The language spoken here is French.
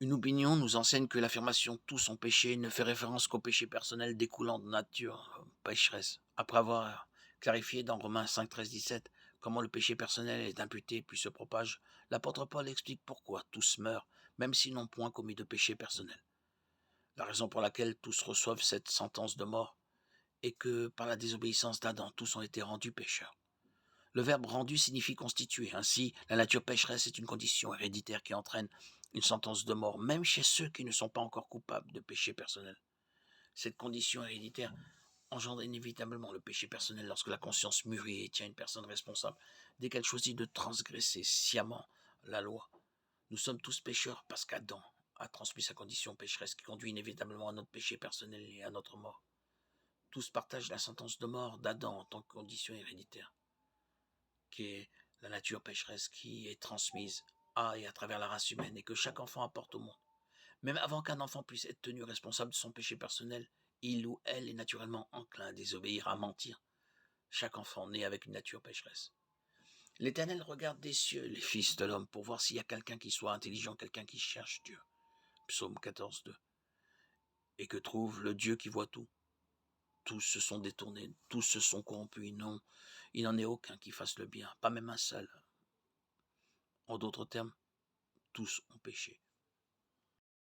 Une opinion nous enseigne que l'affirmation «tous ont péché» ne fait référence qu'au péché personnel découlant de nature pécheresse. Après avoir clarifié dans Romains 5, 13, 17 comment le péché personnel est imputé puis se propage, l'apôtre Paul explique pourquoi tous meurent, même s'ils n'ont point commis de péché personnel. La raison pour laquelle tous reçoivent cette sentence de mort est que par la désobéissance d'Adam, tous ont été rendus pécheurs. Le verbe rendu signifie constituer. Ainsi, la nature pécheresse est une condition héréditaire qui entraîne une sentence de mort, même chez ceux qui ne sont pas encore coupables de péché personnel. Cette condition héréditaire engendre inévitablement le péché personnel lorsque la conscience mûrit et tient une personne responsable dès qu'elle choisit de transgresser sciemment la loi. Nous sommes tous pécheurs parce qu'Adam a transmis sa condition pécheresse qui conduit inévitablement à notre péché personnel et à notre mort. Tous partagent la sentence de mort d'Adam en tant que condition héréditaire, qui est la nature pécheresse qui est transmise à et à travers la race humaine et que chaque enfant apporte au monde. Même avant qu'un enfant puisse être tenu responsable de son péché personnel, il ou elle est naturellement enclin à désobéir, à mentir. Chaque enfant naît avec une nature pécheresse. L'Éternel regarde des cieux les fils de l'homme pour voir s'il y a quelqu'un qui soit intelligent, quelqu'un qui cherche Dieu. Psaume 14, 2. Et que trouve le Dieu qui voit tout. Tous se sont détournés, tous se sont corrompus. Non, il n'en est aucun qui fasse le bien, pas même un seul. En d'autres termes, tous ont péché.